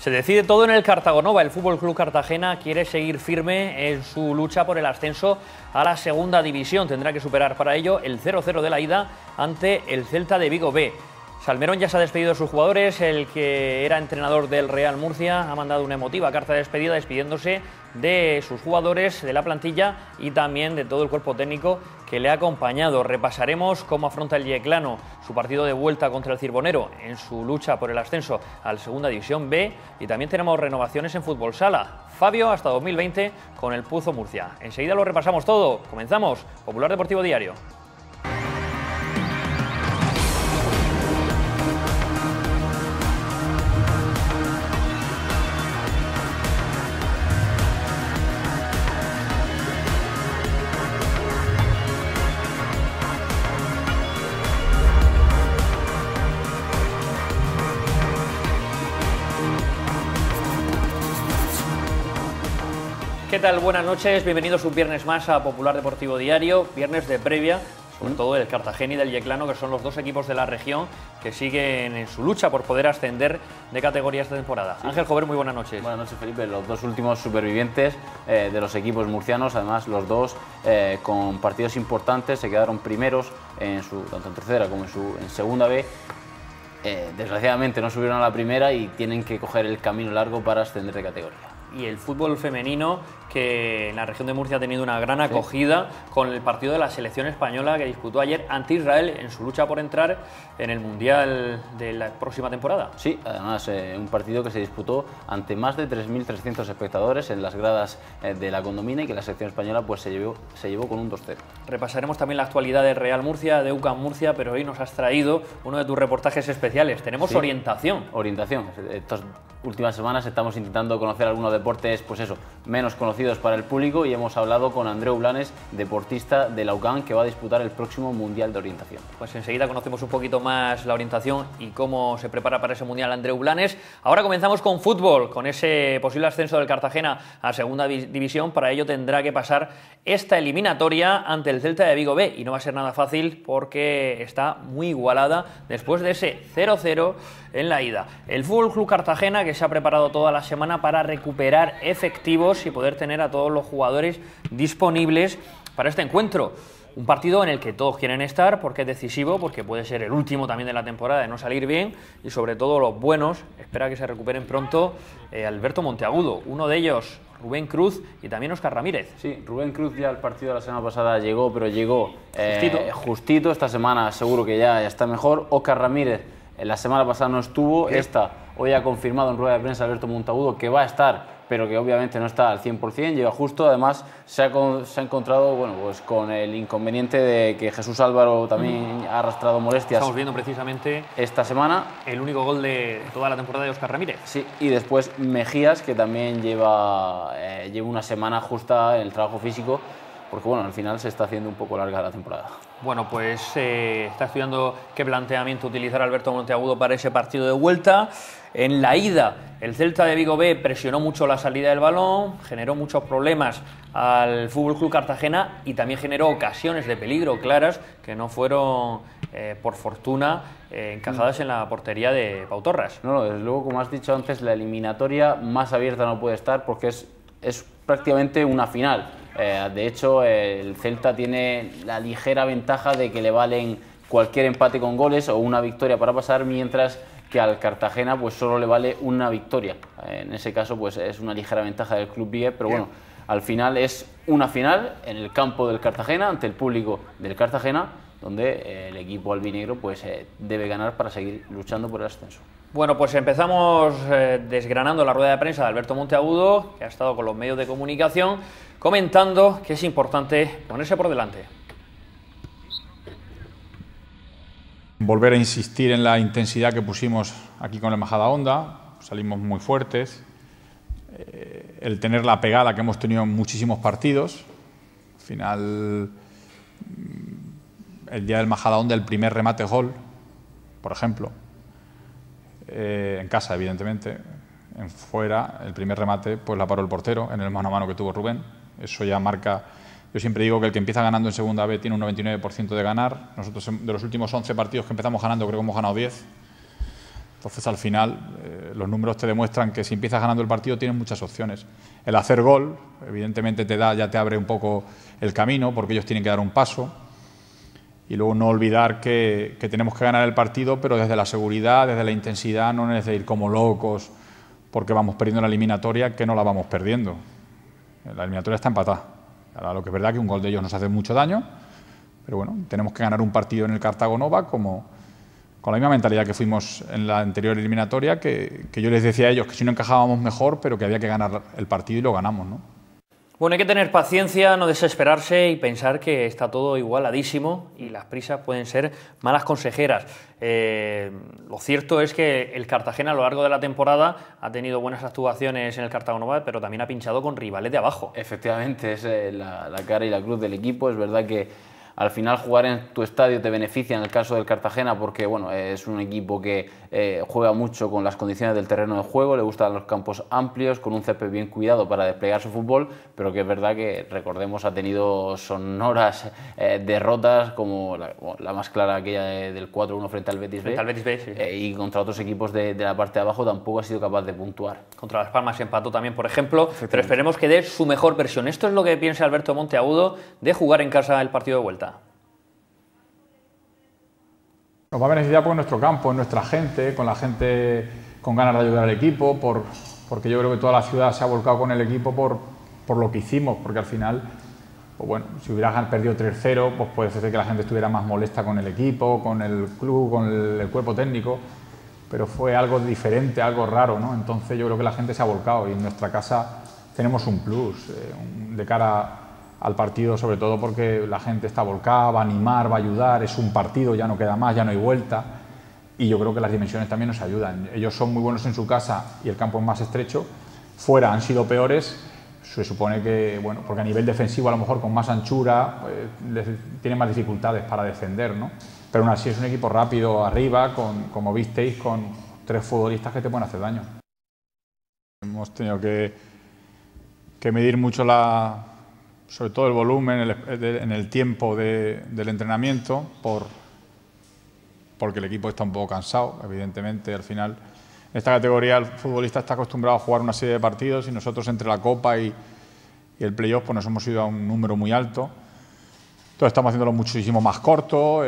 Se decide todo en el Cartagonova. El Fútbol Club Cartagena quiere seguir firme en su lucha por el ascenso a la segunda división. Tendrá que superar para ello el 0-0 de la ida ante el Celta de Vigo B. Salmerón ya se ha despedido de sus jugadores. El que era entrenador del Real Murcia ha mandado una emotiva carta de despedida despidiéndose de sus jugadores, de la plantilla y también de todo el cuerpo técnico que le ha acompañado. Repasaremos cómo afronta el Yeclano su partido de vuelta contra el Cirbonero en su lucha por el ascenso a la segunda división B, y también tenemos renovaciones en Fútbol Sala. Fabio hasta 2020 con el Puzo Murcia. Enseguida lo repasamos todo. Comenzamos Popular Deportivo Diario. ¿Qué tal? Buenas noches, bienvenidos un viernes más a Popular Deportivo Diario, viernes de previa, sobre todo del Cartagena y del Yeclano, que son los dos equipos de la región que siguen en su lucha por poder ascender de categoría esta temporada. Sí. Ángel Jover, muy buenas noches. Buenas noches, Felipe. Los dos últimos supervivientes de los equipos murcianos, además los dos con partidos importantes, se quedaron primeros tanto en tercera como en segunda B. Desgraciadamente no subieron a la primera y tienen que coger el camino largo para ascender de categoría. Y el fútbol femenino, que en la región de Murcia ha tenido una gran acogida con el partido de la selección española que disputó ayer ante Israel en su lucha por entrar en el Mundial de la próxima temporada. Sí, además un partido que se disputó ante más de 3.300 espectadores en las gradas de la Condomina y que la selección española pues se llevó con un 2-0. Repasaremos también la actualidad de Real Murcia, de UCAM Murcia, pero hoy nos has traído uno de tus reportajes especiales. Tenemos orientación. Orientación. Estas últimas semanas estamos intentando conocer algunos deportes, pues eso, menos conocidos para el público, y hemos hablado con Andreu Blanes, deportista de la UCAM, que va a disputar el próximo Mundial de Orientación. Pues enseguida conocemos un poquito más la orientación y cómo se prepara para ese Mundial Andreu Blanes. Ahora comenzamos con fútbol, con ese posible ascenso del Cartagena a segunda división. Para ello tendrá que pasar esta eliminatoria ante el Celta de Vigo B, y no va a ser nada fácil porque está muy igualada después de ese 0-0 en la ida. El Fútbol Club Cartagena, que se ha preparado toda la semana para recuperar efectivos y poder tener a todos los jugadores disponibles para este encuentro. Un partido en el que todos quieren estar porque es decisivo, porque puede ser el último también de la temporada de no salir bien, y sobre todo los buenos, espera que se recuperen pronto Alberto Monteagudo, uno de ellos Rubén Cruz y también Óscar Ramírez. Sí, Rubén Cruz ya al partido de la semana pasada llegó, pero llegó justito. Esta semana seguro que ya está mejor. Óscar Ramírez la semana pasada no estuvo, hoy ha confirmado en rueda de prensa Alberto Monteagudo que va a estar, pero que obviamente no está al 100%, llega justo. Además se ha encontrado pues con el inconveniente de que Jesús Álvaro también ha arrastrado molestias. Estamos viendo precisamente esta semana el único gol de toda la temporada de Óscar Ramírez. Sí, y después Mejías, que también lleva una semana justa en el trabajo físico, porque bueno, al final se está haciendo un poco larga la temporada. Bueno, pues está estudiando qué planteamiento utilizar Alberto Monteagudo para ese partido de vuelta. En la ida, el Celta de Vigo B presionó mucho la salida del balón, generó muchos problemas al Fútbol Club Cartagena y también generó ocasiones de peligro claras que no fueron, por fortuna, encajadas en la portería de Pau Torras. No, desde luego, como has dicho antes, la eliminatoria más abierta no puede estar porque es prácticamente una final. De hecho, el Celta tiene la ligera ventaja de que le valen cualquier empate con goles o una victoria para pasar, mientras que al Cartagena pues solo le vale una victoria. En ese caso pues es una ligera ventaja del Club Vigués, pero bueno, al final es una final en el campo del Cartagena, ante el público del Cartagena, donde el equipo albinegro pues debe ganar para seguir luchando por el ascenso. Bueno, pues empezamos desgranando la rueda de prensa de Alberto Monteagudo, que ha estado con los medios de comunicación, comentando que es importante ponerse por delante. Volver a insistir en la intensidad que pusimos aquí con la Majadahonda, salimos muy fuertes, el tener la pegada que hemos tenido en muchísimos partidos. Al final, el día del Majadahonda, el primer remate gol, por ejemplo, en casa evidentemente, en fuera, el primer remate pues la paró el portero en el mano a mano que tuvo Rubén. Eso ya marca. Yo siempre digo que el que empieza ganando en segunda B tiene un 99% de ganar. Nosotros, de los últimos 11 partidos que empezamos ganando, creo que hemos ganado 10. Entonces, al final, los números te demuestran que si empiezas ganando el partido tienes muchas opciones. El hacer gol, evidentemente ya te abre un poco el camino, porque ellos tienen que dar un paso. Y luego no olvidar que tenemos que ganar el partido, pero desde la seguridad, desde la intensidad, no es de ir como locos porque vamos perdiendo la eliminatoria, que no la vamos perdiendo. La eliminatoria está empatada. Ahora, lo que es verdad que un gol de ellos nos hace mucho daño, pero bueno, tenemos que ganar un partido en el Cartago Nova con la misma mentalidad que fuimos en la anterior eliminatoria, que yo les decía a ellos que si no encajábamos mejor, pero que había que ganar el partido y lo ganamos, ¿no? Bueno, hay que tener paciencia, no desesperarse y pensar que está todo igualadísimo y las prisas pueden ser malas consejeras. Lo cierto es que el Cartagena a lo largo de la temporada ha tenido buenas actuaciones en el Cartago Nova, pero también ha pinchado con rivales de abajo. Efectivamente, es la cara y la cruz del equipo. Es verdad que al final jugar en tu estadio te beneficia en el caso del Cartagena porque bueno, es un equipo que juega mucho con las condiciones del terreno de juego, le gustan los campos amplios, con un césped bien cuidado para desplegar su fútbol, pero que es verdad que, recordemos, ha tenido sonoras derrotas como la más clara, aquella del 4-1 frente al Betis B, Sí. Y contra otros equipos de la parte de abajo tampoco ha sido capaz de puntuar. Contra Las Palmas empató también, por ejemplo, pero esperemos que dé su mejor versión. Esto es lo que piensa Alberto Monteagudo de jugar en casa el partido de vuelta. Nos va a beneficiar por nuestro campo, nuestra gente, con la gente con ganas de ayudar al equipo, porque yo creo que toda la ciudad se ha volcado con el equipo por lo que hicimos, porque al final, pues bueno, si hubieras perdido 3-0, pues puede ser que la gente estuviera más molesta con el equipo, con el club, con el cuerpo técnico, pero fue algo diferente, algo raro, ¿no? Entonces yo creo que la gente se ha volcado y en nuestra casa tenemos un plus de cara al partido, sobre todo porque la gente está volcada, va a animar, va a ayudar, es un partido, ya no queda más, ya no hay vuelta, y yo creo que las dimensiones también nos ayudan. Ellos son muy buenos en su casa y el campo es más estrecho, fuera han sido peores, se supone que, bueno, porque a nivel defensivo a lo mejor con más anchura tienen más dificultades para defender, ¿no? Pero aún así es un equipo rápido arriba, como visteis, con 3 futbolistas que te pueden hacer daño. Hemos tenido que medir mucho sobre todo el volumen en el tiempo del entrenamiento, porque el equipo está un poco cansado, evidentemente. Al final, en esta categoría el futbolista está acostumbrado a jugar una serie de partidos y nosotros entre la Copa y el playoff pues nos hemos ido a un número muy alto. Entonces estamos haciéndolo muchísimo más corto,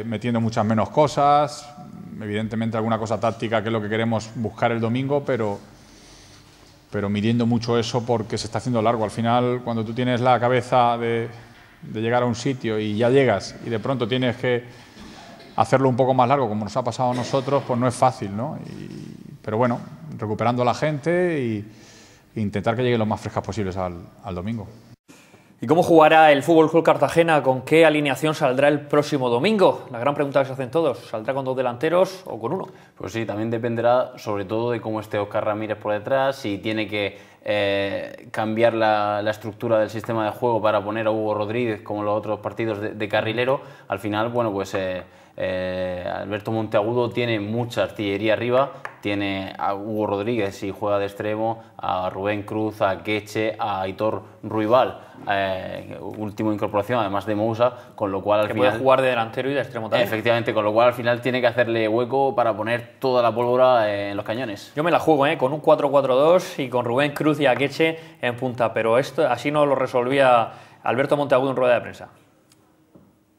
metiendo muchas menos cosas, evidentemente alguna cosa táctica que es lo que queremos buscar el domingo, pero midiendo mucho eso porque se está haciendo largo. Al final, cuando tú tienes la cabeza de llegar a un sitio y ya llegas y de pronto tienes que hacerlo un poco más largo, como nos ha pasado a nosotros, pues no es fácil, ¿no? Pero bueno, recuperando a la gente e intentar que lleguen lo más frescas posibles al domingo. ¿Y cómo jugará el Fútbol Club Cartagena? ¿Con qué alineación saldrá el próximo domingo? La gran pregunta que se hacen todos. ¿Saldrá con 2 delanteros o con 1? Pues sí, también dependerá sobre todo de cómo esté Óscar Ramírez por detrás, si tiene que cambiar la estructura del sistema de juego para poner a Hugo Rodríguez como los otros partidos de carrilero. Al final, bueno, pues Alberto Monteagudo tiene mucha artillería arriba, tiene a Hugo Rodríguez si juega de extremo, a Rubén Cruz, a Queche, a Aitor Ruibal, última incorporación además de Moussa, con lo cual al final puede jugar de delantero y de extremo también. Efectivamente, con lo cual al final tiene que hacerle hueco para poner toda la pólvora en los cañones. Yo me la juego con un 4-4-2 y con Rubén Cruz y a Queche en punta, pero esto así no lo resolvía Alberto Monteagudo en rueda de prensa.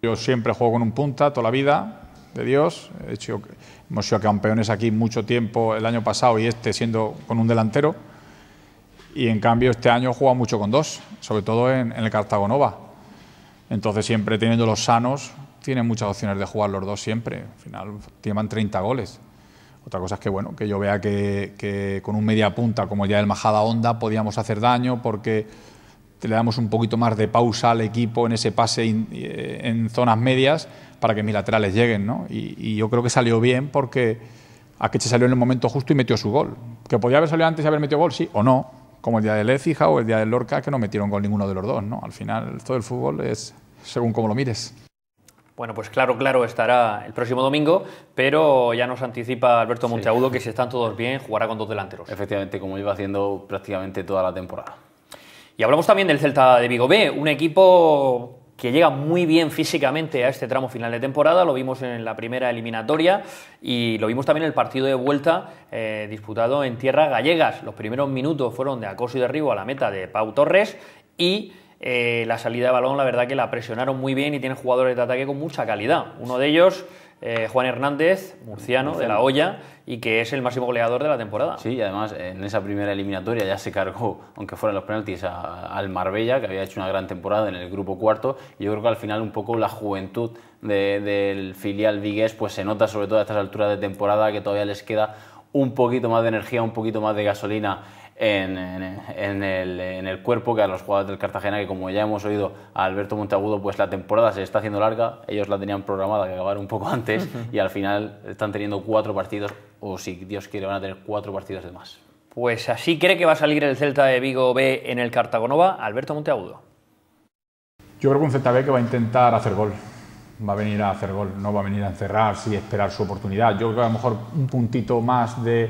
Yo siempre juego con un punta toda la vida, de Dios. De hecho, hemos sido campeones aquí mucho tiempo el año pasado y siendo con un delantero. Y en cambio este año he jugado mucho con 2, sobre todo en el Cartago Nova. Entonces siempre teniéndolos sanos, tienen muchas opciones de jugar los 2 siempre. Al final llevan 30 goles. Otra cosa es que, bueno, que yo vea que con un media punta como ya el Majadahonda podíamos hacer daño porque le damos un poquito más de pausa al equipo en ese pase en zonas medias para que mis laterales lleguen, ¿no? Y yo creo que salió bien porque Akeche salió en el momento justo y metió su gol. ¿Que podía haber salido antes y haber metido gol? Sí o no. Como el día del Écija o el día del Lorca, que no metieron gol ninguno de los 2, ¿no? Al final, todo el fútbol es según cómo lo mires. Bueno, pues claro estará el próximo domingo, pero ya nos anticipa Alberto Monteagudo que si están todos bien, jugará con 2 delanteros. Efectivamente, como iba haciendo prácticamente toda la temporada. Y hablamos también del Celta de Vigo B, un equipo que llega muy bien físicamente a este tramo final de temporada, lo vimos en la primera eliminatoria y lo vimos también en el partido de vuelta disputado en tierras gallegas. Los primeros minutos fueron de acoso y derribo a la meta de Pau Torres y la salida de balón, la verdad que la presionaron muy bien y tienen jugadores de ataque con mucha calidad. Uno de ellos, Juan Hernández, murciano, de La Hoya, y que es el máximo goleador de la temporada. Sí, y además en esa primera eliminatoria ya se cargó, aunque fueran los penaltis, al Marbella, que había hecho una gran temporada en el grupo cuarto, y yo creo que al final un poco la juventud del filial vigués pues se nota sobre todo a estas alturas de temporada, que todavía les queda un poquito más de energía, un poquito más de gasolina en el cuerpo que a los jugadores del Cartagena, que como ya hemos oído a Alberto Monteagudo, pues la temporada se está haciendo larga, ellos la tenían programada que acabar un poco antes y al final están teniendo 4 partidos, o si Dios quiere van a tener 4 partidos de más. Pues así cree que va a salir el Celta de Vigo B en el Cartagonova, Alberto Monteagudo. Yo creo que un Celta B que va a intentar hacer gol, va a venir a hacer gol, no va a venir a encerrarse y esperar su oportunidad. Yo creo que a lo mejor un puntito más de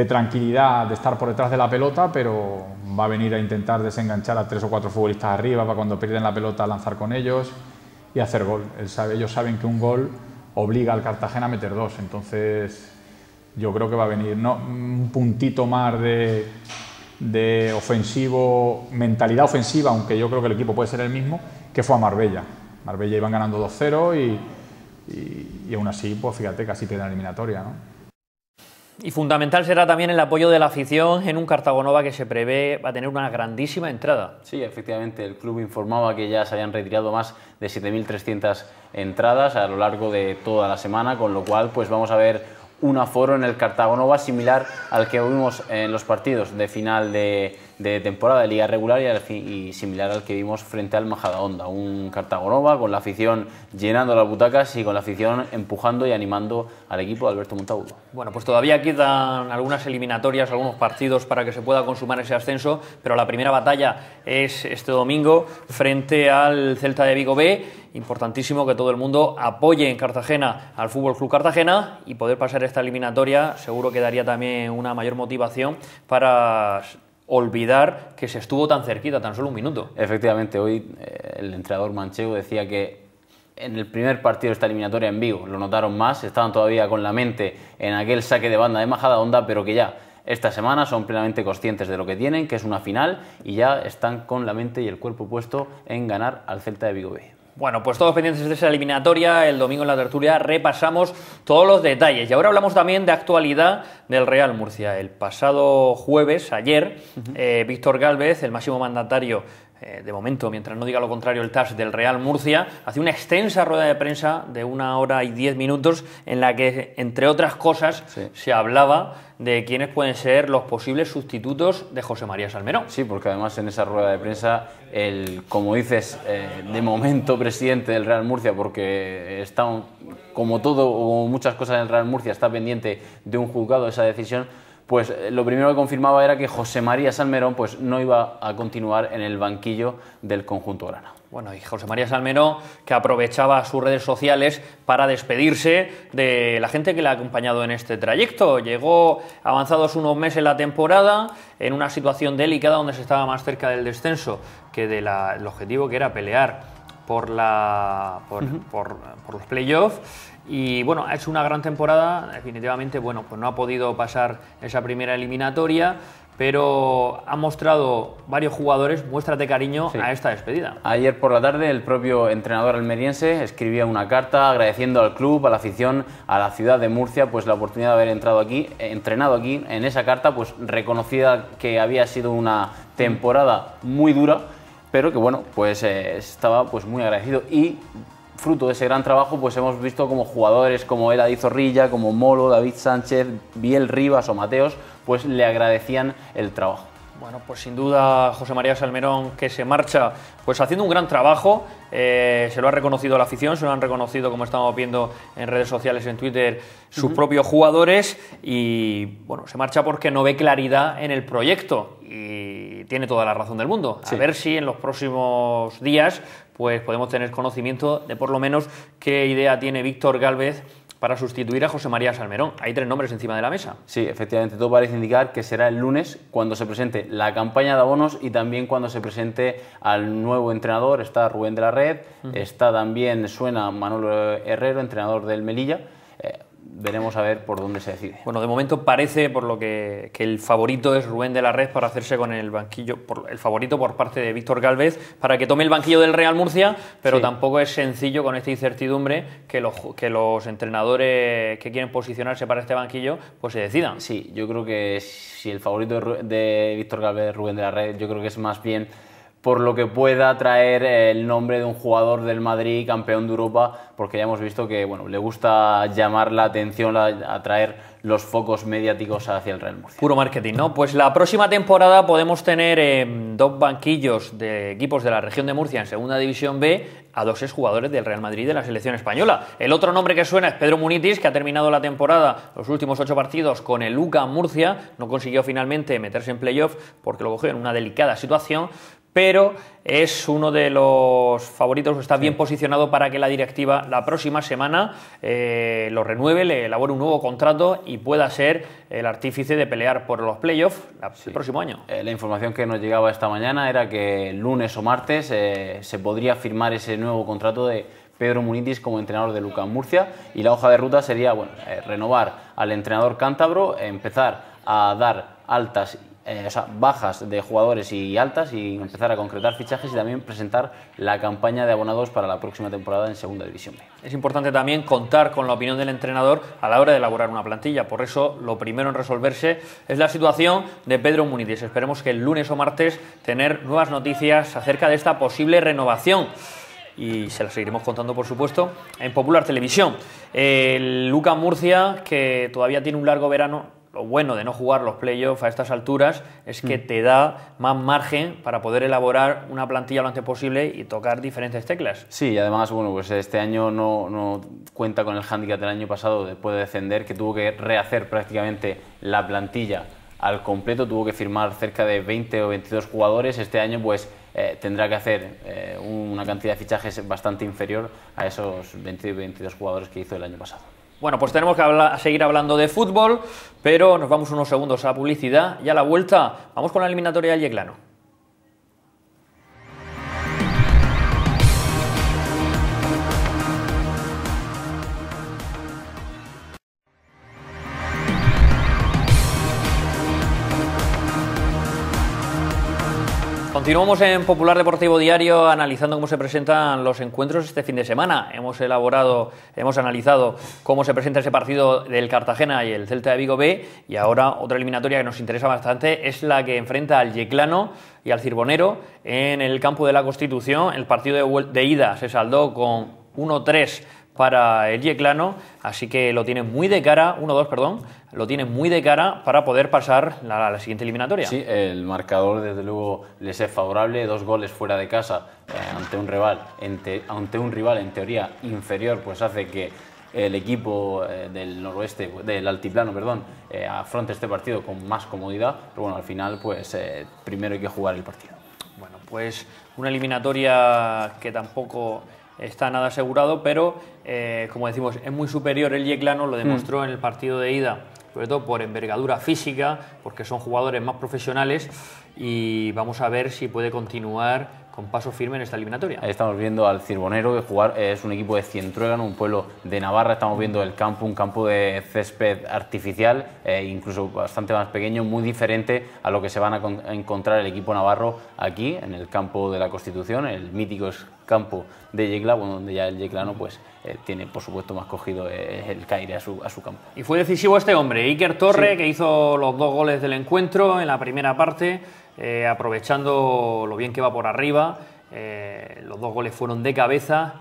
tranquilidad, de estar por detrás de la pelota, pero va a venir a intentar desenganchar a 3 o 4 futbolistas arriba para cuando pierden la pelota lanzar con ellos y hacer gol. Ellos saben que un gol obliga al Cartagena a meter 2, entonces yo creo que va a venir un puntito más de ofensivo, mentalidad ofensiva, aunque yo creo que el equipo puede ser el mismo, que fue a Marbella. Marbella iban ganando 2-0 y aún así, pues fíjate, casi pierden la eliminatoria, ¿no? Y fundamental será también el apoyo de la afición en un Cartagonova que se prevé va a tener una grandísima entrada. Sí, efectivamente, el club informaba que ya se habían retirado más de 7.300 entradas a lo largo de toda la semana, con lo cual pues vamos a ver un aforo en el Cartagonova similar al que vimos en los partidos de final de temporada de liga regular y similar al que vimos frente al Majadahonda. Un Cartagonova con la afición llenando las butacas y con la afición empujando y animando al equipo de Alberto Monteagudo. Bueno, pues todavía quedan algunas eliminatorias, algunos partidos para que se pueda consumar ese ascenso, pero la primera batalla es este domingo frente al Celta de Vigo B. Importantísimo que todo el mundo apoye en Cartagena al Fútbol Club Cartagena y poder pasar esta eliminatoria seguro que daría también una mayor motivación para olvidar que se estuvo tan cerquita, tan solo un minuto. Efectivamente, hoy el entrenador manchego decía que en el primer partido de esta eliminatoria en Vigo lo notaron más, estaban todavía con la mente en aquel saque de banda de Majadahonda, pero que ya esta semana son plenamente conscientes de lo que tienen, que es una final, y ya están con la mente y el cuerpo puesto en ganar al Celta de Vigo B. Bueno, pues todos pendientes de esa eliminatoria. El domingo en la tertulia repasamos todos los detalles. Y ahora hablamos también de actualidad del Real Murcia. El pasado jueves, ayer, Víctor Gálvez, el máximo mandatario, de momento, mientras no diga lo contrario el TAS del Real Murcia, hacía una extensa rueda de prensa de 1 hora y 10 minutos en la que, entre otras cosas, se hablaba de quiénes pueden ser los posibles sustitutos de José María Salmerón. Sí, porque además en esa rueda de prensa, como dices, de momento presidente del Real Murcia, porque está, como todo o muchas cosas en el Real Murcia, está pendiente de un juzgado esa decisión, pues lo primero que confirmaba era que José María Salmerón pues no iba a continuar en el banquillo del conjunto grana. Bueno, y José María Salmerón, que aprovechaba sus redes sociales para despedirse de la gente que le ha acompañado en este trayecto. Llegó avanzados unos meses la temporada, en una situación delicada donde se estaba más cerca del descenso que del objetivo, que era pelear por los playoffs. Y bueno, ha hecho una gran temporada, definitivamente, bueno, pues no ha podido pasar esa primera eliminatoria, pero ha mostrado varios jugadores muestras de cariño a esta despedida. Ayer por la tarde el propio entrenador almeriense escribía una carta agradeciendo al club, a la afición, a la ciudad de Murcia, pues la oportunidad de haber entrenado aquí. En esa carta pues reconocida que había sido una temporada muy dura, pero que bueno, pues estaba pues muy agradecido, y fruto de ese gran trabajo pues hemos visto como jugadores como Eladi Zorrilla, como Molo, David Sánchez, Biel Rivas o Mateos pues le agradecían el trabajo. Bueno, pues sin duda José María Salmerón, que se marcha pues haciendo un gran trabajo, se lo ha reconocido la afición, se lo han reconocido, como estamos viendo en redes sociales, en Twitter, sus propios jugadores, y bueno, se marcha porque no ve claridad en el proyecto y tiene toda la razón del mundo. A ver si en los próximos días pues podemos tener conocimiento de por lo menos qué idea tiene Víctor Gálvez para sustituir a José María Salmerón. Hay 3 nombres encima de la mesa. Sí, efectivamente, todo parece indicar que será el lunes cuando se presente la campaña de abonos y también cuando se presente al nuevo entrenador. Está Rubén de la Red, está también, suena Manolo Herrero, entrenador del Melilla. Veremos a ver por dónde se decide. Bueno, de momento parece, por lo que el favorito es Rubén de la Red para hacerse con el banquillo, el favorito por parte de Víctor Gálvez, para que tome el banquillo del Real Murcia, pero sí, tampoco es sencillo con esta incertidumbre que los entrenadores que quieren posicionarse para este banquillo pues se decidan. Sí, yo creo que si el favorito de Víctor Gálvez es Rubén de la Red, yo creo que es más bien por lo que pueda traer el nombre de un jugador del Madrid, campeón de Europa, porque ya hemos visto que bueno, le gusta llamar la atención, atraer los focos mediáticos hacia el Real Murcia. Puro marketing, ¿no? Pues la próxima temporada podemos tener 2 banquillos de equipos de la región de Murcia en Segunda División B a 2 exjugadores del Real Madrid y de la selección española. El otro nombre que suena es Pedro Munitis, que ha terminado la temporada, los últimos 8 partidos con el UCAM Murcia. No consiguió finalmente meterse en playoff porque lo cogió en una delicada situación, pero es uno de los favoritos, está bien posicionado para que la directiva la próxima semana lo renueve, le elabore un nuevo contrato y pueda ser el artífice de pelear por los playoffs el próximo año. La información que nos llegaba esta mañana era que el lunes o martes se podría firmar ese nuevo contrato de Pedro Munitis como entrenador de UCAM Murcia, y la hoja de ruta sería renovar al entrenador cántabro, empezar a dar bajas de jugadores y altas, y empezar a concretar fichajes y también presentar la campaña de abonados para la próxima temporada en Segunda División B. Es importante también contar con la opinión del entrenador a la hora de elaborar una plantilla. Por eso, lo primero en resolverse es la situación de Pedro Munitis. Esperemos que el lunes o martes tener nuevas noticias acerca de esta posible renovación. Y se las seguiremos contando, por supuesto, en Popular Televisión. El UCAM Murcia, que todavía tiene un largo verano. Lo bueno de no jugar los playoffs a estas alturas es que te da más margen para poder elaborar una plantilla lo antes posible y tocar diferentes teclas. Sí, y además, bueno, pues este año no cuenta con el hándicap del año pasado después de descender, que tuvo que rehacer prácticamente la plantilla al completo, tuvo que firmar cerca de 20 o 22 jugadores. Este año pues tendrá que hacer una cantidad de fichajes bastante inferior a esos 20 o 22 jugadores que hizo el año pasado. Bueno, pues tenemos que seguir hablando de fútbol, pero nos vamos unos segundos a publicidad y a la vuelta vamos con la eliminatoria del Yeclano. Continuamos en Popular Deportivo Diario analizando cómo se presentan los encuentros este fin de semana. Hemos analizado cómo se presenta ese partido del Cartagena y el Celta de Vigo B, y ahora otra eliminatoria que nos interesa bastante es la que enfrenta al Yeclano y al Cirbonero en el campo de la Constitución. El partido de ida se saldó con 1-3 para el Yeclano, así que lo tiene muy de cara, 1-2, perdón, lo tiene muy de cara para poder pasar a la siguiente eliminatoria. Sí, el marcador desde luego les es favorable, 2 goles fuera de casa ante un rival en teoría inferior, pues hace que el equipo del noroeste, del altiplano, afronte este partido con más comodidad, pero bueno, al final pues primero hay que jugar el partido. Bueno, pues una eliminatoria que tampoco está nada asegurado, pero como decimos, es muy superior el Yeclano, lo demostró en el partido de ida, sobre todo por envergadura física, porque son jugadores más profesionales, y vamos a ver si puede continuar con paso firme en esta eliminatoria. Ahí estamos viendo al Cirbonero, que es un equipo de Cientruégano, un pueblo de Navarra. Estamos viendo el campo, un campo de césped artificial, incluso bastante más pequeño, muy diferente a lo que se van a encontrar el equipo navarro aquí, en el campo de la Constitución, el mítico campo de Yecla, donde ya el yeclano pues tiene, por supuesto, más cogido el caire a su campo. Y fue decisivo este hombre, Iker Torre, sí, que hizo los 2 goles del encuentro en la primera parte, aprovechando lo bien que va por arriba. Los 2 goles fueron de cabeza,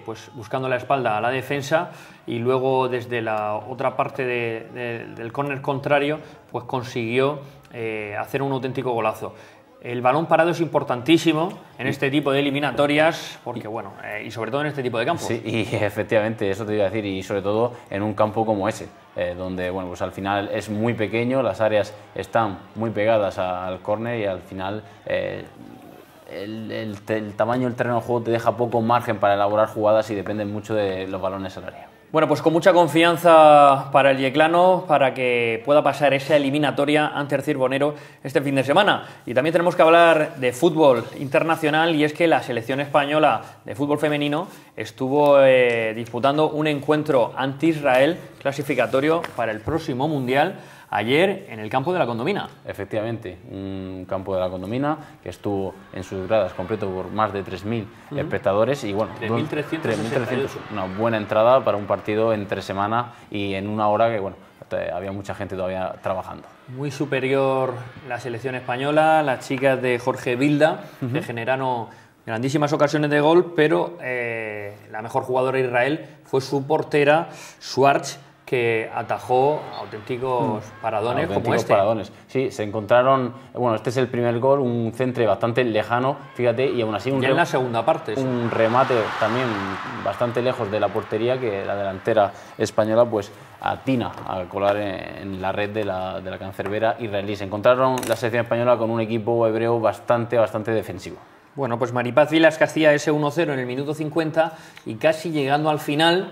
pues buscando la espalda a la defensa, y luego desde la otra parte del córner contrario pues consiguió hacer un auténtico golazo. El balón parado es importantísimo en este tipo de eliminatorias, porque bueno, y sobre todo en este tipo de campos. Sí, y efectivamente, eso te iba a decir, y sobre todo en un campo como ese, donde bueno, pues al final es muy pequeño, las áreas están muy pegadas al córner, y al final el tamaño del terreno de juego te deja poco margen para elaborar jugadas y dependen mucho de los balones al área. Bueno, pues con mucha confianza para el yeclano, para que pueda pasar esa eliminatoria ante el Cirbonero este fin de semana. Y también tenemos que hablar de fútbol internacional, y es que la selección española de fútbol femenino estuvo disputando un encuentro ante Israel clasificatorio para el próximo Mundial ayer en el campo de la Condomina. Efectivamente, un campo de la Condomina que estuvo en sus gradas completo por más de 3.000 espectadores y bueno, 3.300, una buena entrada para un partido entre semana y en una hora que bueno, había mucha gente todavía trabajando. Muy superior la selección española, las chicas de Jorge Vilda, que generaron grandísimas ocasiones de gol, pero la mejor jugadora de Israel fue su portera, Schwartz, que atajó auténticos paradones como este. Paradones. Sí, se encontraron, bueno, este es el primer gol, un centre bastante lejano, fíjate, y aún así en la segunda parte. Un remate también bastante lejos de la portería, que la delantera española pues atina a colar en la red de la cancerbera israelí. Se encontraron la selección española con un equipo hebreo bastante defensivo. Bueno, pues Maripaz Vilas, que hacía ese 1-0 en el minuto 50 y casi llegando al final.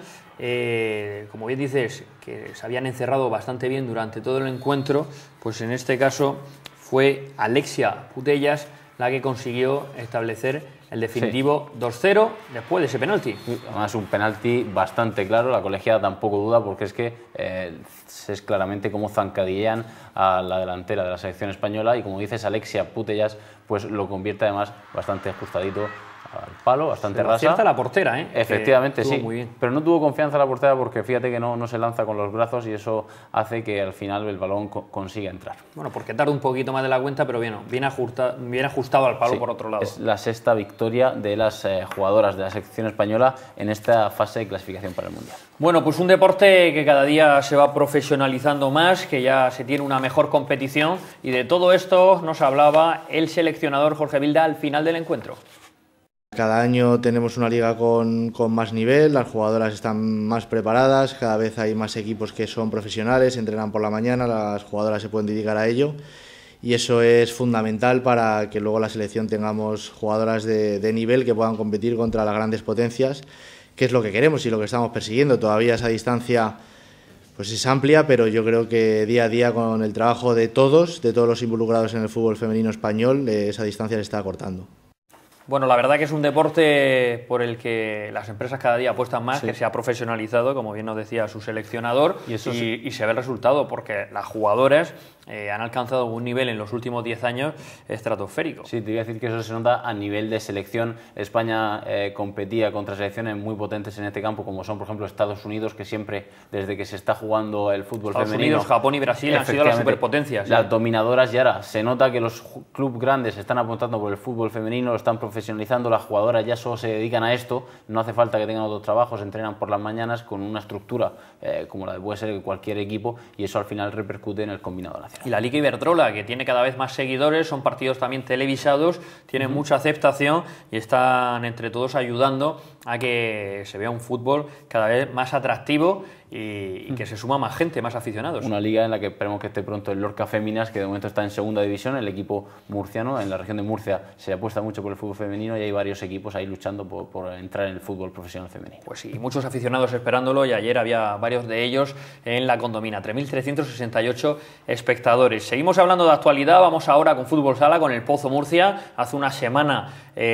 Como bien dices, que se habían encerrado bastante bien durante todo el encuentro, pues en este caso fue Alexia Putellas la que consiguió establecer el definitivo 2-0 después de ese penalti. Además, un penalti bastante claro, la colegiada tampoco duda, porque es que es claramente cómo zancadillean a la delantera de la selección española y como dices, Alexia Putellas pues lo convierte además bastante ajustadito al palo, bastante rasa. Acierta la portera, Efectivamente, sí. Muy bien. Pero no tuvo confianza la portera porque fíjate que no se lanza con los brazos y eso hace que al final el balón consiga entrar. Bueno, porque tarda un poquito más de la cuenta, pero bien ajustado al palo, sí, por otro lado. Es la sexta victoria de las jugadoras de la selección española en esta fase de clasificación para el Mundial. Bueno, pues un deporte que cada día se va profesionalizando más, que ya se tiene una mejor competición, y de todo esto nos hablaba el seleccionador Jorge Vilda al final del encuentro. Cada año tenemos una liga con más nivel, las jugadoras están más preparadas, cada vez hay más equipos que son profesionales, entrenan por la mañana, las jugadoras se pueden dedicar a ello y eso es fundamental para que luego la selección tengamos jugadoras de nivel que puedan competir contra las grandes potencias, que es lo que queremos y lo que estamos persiguiendo. Todavía esa distancia pues es amplia, pero yo creo que día a día con el trabajo de todos los involucrados en el fútbol femenino español, esa distancia se está acortando. Bueno, la verdad que es un deporte por el que las empresas cada día apuestan más, sí, que se ha profesionalizado, como bien nos decía su seleccionador, y se ve el resultado, porque las jugadoras han alcanzado un nivel en los últimos 10 años estratosférico. Sí, te iba a decir que eso se nota a nivel de selección. España competía contra selecciones muy potentes en este campo, como son, por ejemplo, Estados Unidos, que siempre, desde que se está jugando el fútbol femenino... Estados Unidos, Japón y Brasil han sido las superpotencias. Las dominadoras, y ahora se nota que los clubes grandes están apuntando por el fútbol femenino, lo están profesionalizando, las jugadoras ya solo se dedican a esto, no hace falta que tengan otros trabajos, entrenan por las mañanas con una estructura como la de puede ser cualquier equipo, y eso al final repercute en el combinado nacional. Y la Liga Iberdrola, que tiene cada vez más seguidores, son partidos también televisados, tienen mucha aceptación y están entre todos ayudando a que se vea un fútbol cada vez más atractivo y que se suma más gente, más aficionados. Una liga en la que esperemos que esté pronto el Lorca Féminas, que de momento está en segunda división, el equipo murciano. En la región de Murcia se apuesta mucho por el fútbol femenino y hay varios equipos ahí luchando por entrar en el fútbol profesional femenino. Pues sí, muchos aficionados esperándolo, y ayer había varios de ellos en la Condomina, 3.368 espectadores. Seguimos hablando de actualidad, vamos ahora con Fútbol Sala, con el Pozo Murcia. Hace una semana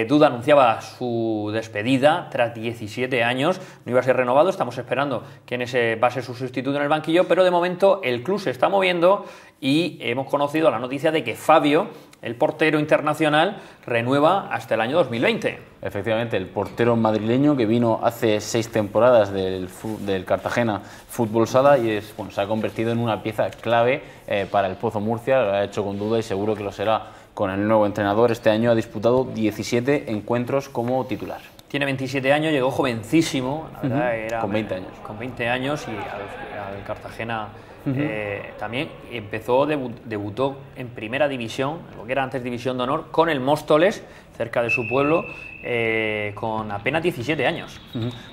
Duda anunciaba su despedida tras 17 años, no iba a ser renovado, estamos esperando quién va a ser su sustituto en el banquillo, pero de momento el club se está moviendo y hemos conocido la noticia de que Fabio, el portero internacional, renueva hasta el año 2020. Efectivamente, el portero madrileño que vino hace 6 temporadas del Cartagena Fútbol Sala y se ha convertido en una pieza clave para el Pozo Murcia, lo ha hecho con Duda y seguro que lo será con el nuevo entrenador. Este año ha disputado 17 encuentros como titular. Tiene 27 años, llegó jovencísimo, la verdad, era con 20 años. Con 20 años y al Cartagena también debutó en primera división, lo que era antes división de honor, con el Móstoles, cerca de su pueblo, con apenas 17 años.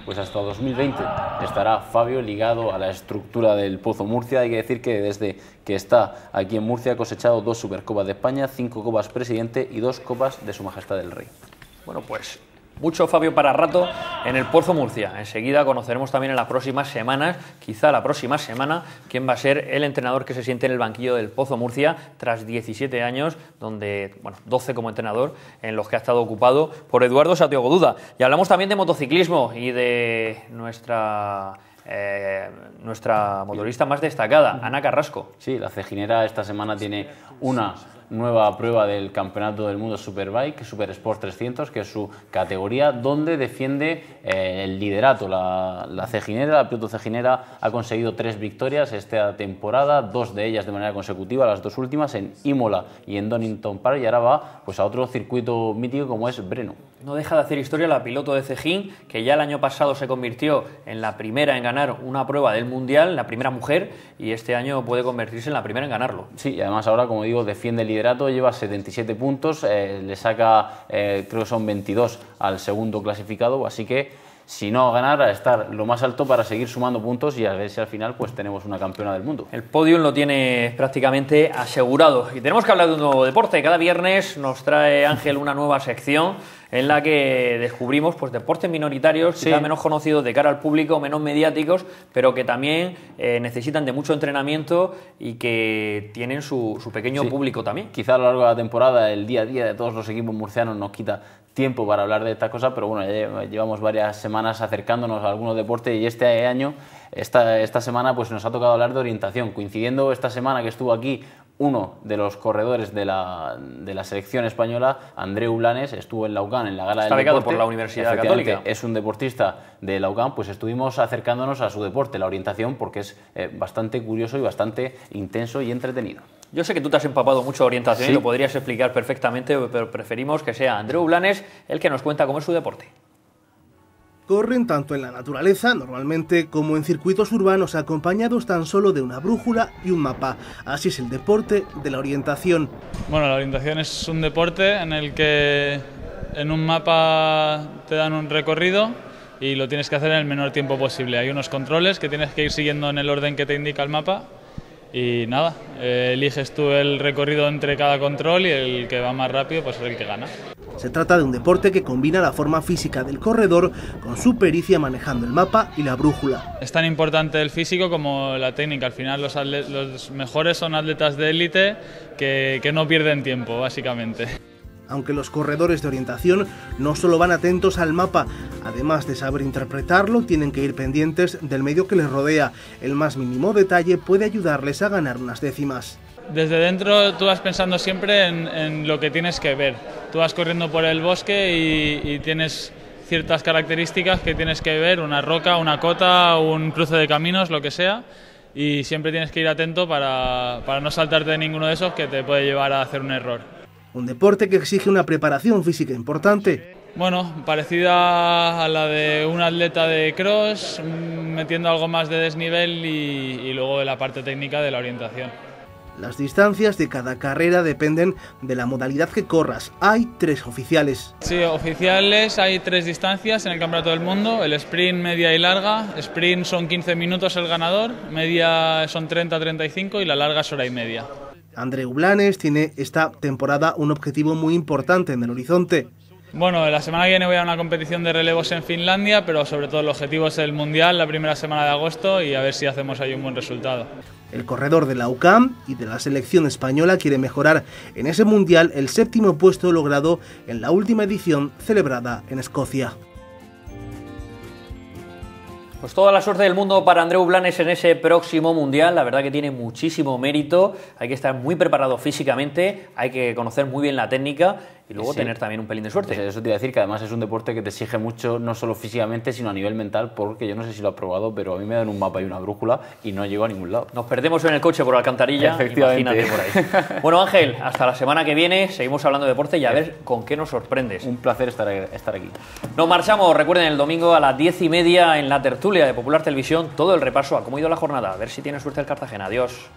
Pues hasta 2020 estará Fabio ligado a la estructura del Pozo Murcia. Hay que decir que desde que está aquí en Murcia ha cosechado 2 Supercopas de España, 5 Copas Presidente y 2 Copas de Su Majestad el Rey. Bueno, pues Mucho Fabio para rato en el Pozo Murcia. Enseguida conoceremos también en las próximas semanas, quizá la próxima semana, quién va a ser el entrenador que se siente en el banquillo del Pozo Murcia tras 17 años, donde, bueno, 12 como entrenador, en los que ha estado ocupado por Eduardo Santiago Duda. Y hablamos también de motociclismo y de nuestra motorista más destacada, Ana Carrasco. Sí, la ceginera esta semana tiene una nueva prueba del Campeonato del Mundo Superbike, Super Sport 300, que es su categoría, donde defiende el liderato. La ceginera, la piloto ceginera, ha conseguido 3 victorias esta temporada, 2 de ellas de manera consecutiva, las 2 últimas en Imola y en Donington Park, y ahora va pues a otro circuito mítico como es Brno. No deja de hacer historia la piloto de Cejín, que ya el año pasado se convirtió en la primera en ganar una prueba del Mundial, la primera mujer, y este año puede convertirse en la primera en ganarlo. Sí, y además ahora, como digo, defiende el liderato, lleva 77 puntos, le saca, creo que son 22 al segundo clasificado, así que si no ganar, a estar lo más alto para seguir sumando puntos y a ver si al final pues tenemos una campeona del mundo. El podium lo tiene prácticamente asegurado. Y tenemos que hablar de un nuevo deporte. Cada viernes nos trae Ángel una nueva sección en la que descubrimos pues deportes minoritarios, quizá menos conocidos de cara al público, menos mediáticos, pero que también necesitan de mucho entrenamiento y que tienen su pequeño público también. Quizá a lo largo de la temporada el día a día de todos los equipos murcianos nos quita tiempo para hablar de esta cosa, pero bueno, ya llevamos varias semanas acercándonos a algunos deportes y este año, esta semana, pues nos ha tocado hablar de orientación, coincidiendo esta semana que estuvo aquí uno de los corredores de la selección española, Andreu Blanes, estuvo en la UCAM en la gala del deporte. Está becado por la Universidad Católica. Es un deportista de la UCAM, pues estuvimos acercándonos a su deporte, la orientación, porque es bastante curioso y bastante intenso y entretenido. Yo sé que tú te has empapado mucho de orientación y lo podrías explicar perfectamente, pero preferimos que sea Andreu Blanes el que nos cuenta cómo es su deporte. Corren tanto en la naturaleza, normalmente, como en circuitos urbanos acompañados tan solo de una brújula y un mapa. Así es el deporte de la orientación. Bueno, la orientación es un deporte en el que en un mapa te dan un recorrido y lo tienes que hacer en el menor tiempo posible. Hay unos controles que tienes que ir siguiendo en el orden que te indica el mapa y nada, eliges tú el recorrido entre cada control y el que va más rápido pues es el que gana. Se trata de un deporte que combina la forma física del corredor con su pericia manejando el mapa y la brújula. Es tan importante el físico como la técnica. Al final los mejores son atletas de élite que no pierden tiempo, básicamente. Aunque los corredores de orientación no solo van atentos al mapa, además de saber interpretarlo, tienen que ir pendientes del medio que les rodea. El más mínimo detalle puede ayudarles a ganar unas décimas. Desde dentro tú vas pensando siempre en lo que tienes que ver. Tú vas corriendo por el bosque y tienes ciertas características que tienes que ver, una roca, una cota, un cruce de caminos, lo que sea, y siempre tienes que ir atento para no saltarte de ninguno de esos que te puede llevar a hacer un error. Un deporte que exige una preparación física importante. Bueno, parecida a la de un atleta de cross, metiendo algo más de desnivel y luego de la parte técnica de la orientación. Las distancias de cada carrera dependen de la modalidad que corras. Hay 3 oficiales. Sí, oficiales hay 3 distancias en el Campeonato del Mundo. El sprint, media y larga. Sprint son 15 minutos el ganador, media son 30-35 y la larga es hora y media. Andreu Blanes tiene esta temporada un objetivo muy importante en el horizonte. Bueno, la semana que viene voy a una competición de relevos en Finlandia, pero sobre todo el objetivo es el Mundial, la primera semana de agosto, y a ver si hacemos ahí un buen resultado. El corredor de la UCAM y de la selección española quiere mejorar en ese Mundial el 7º puesto logrado en la última edición celebrada en Escocia. Pues toda la suerte del mundo para Andreu Blanes en ese próximo Mundial. La verdad que tiene muchísimo mérito, hay que estar muy preparado físicamente, hay que conocer muy bien la técnica y luego tener también un pelín de suerte. Eso te iba a decir, que además es un deporte que te exige mucho, no solo físicamente, sino a nivel mental, porque yo no sé si lo has probado, pero a mí me dan un mapa y una brújula y no llego a ningún lado. Nos perdemos en el coche por la alcantarilla, imagínate por ahí. Bueno, Ángel, hasta la semana que viene seguimos hablando de deporte y a ver con qué nos sorprendes. Un placer estar aquí. Nos marchamos, recuerden, el domingo a las 10:30 en la tertulia de Popular Televisión, todo el repaso a cómo ha ido la jornada. A ver si tiene suerte el Cartagena. Adiós.